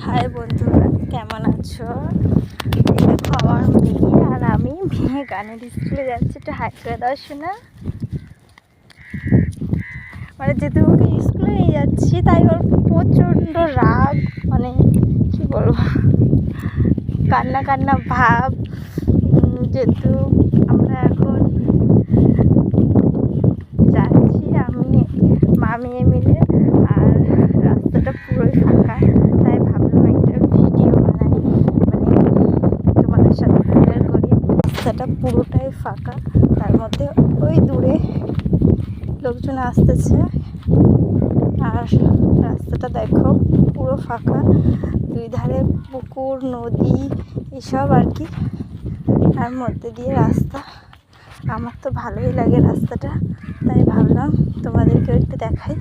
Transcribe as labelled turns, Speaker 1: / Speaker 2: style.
Speaker 1: High বন্ধুরা, কেমন আছো? দেখো আমার মেয়ে আর আমি মেয়ে গানের স্কুলে যাচ্ছি। একটু হাই করে দাও শোনা। মানে যেহেতু ওকে স্কুলে নিয়ে যাচ্ছি তাই ওর প্রচণ্ড রাগ, মানে কি বলবো, কান্না কান্না ভাব। যেহেতু আমরা এখন যাচ্ছি আমি মা মেয়ে মিলে, আর রাস্তাটা পুরোই ফাঁকা, তাই ভাবলাম একটা ভিডিও বানাই, মানে তোমাদের সাথে শেয়ার করি। রাস্তাটা পুরোটাই ফাঁকা, তার মধ্যে ওই দূরে লোকজন আসতেছে, আর রাস্তাটা দেখো পুরো ফাঁকা, দুই ধারে পুকুর নদী এসব আর কি, তার মধ্যে দিয়ে রাস্তা। আমার তো ভালোই লাগে রাস্তাটা, তাই ভাবলাম তোমাদেরকেও একটু দেখাই।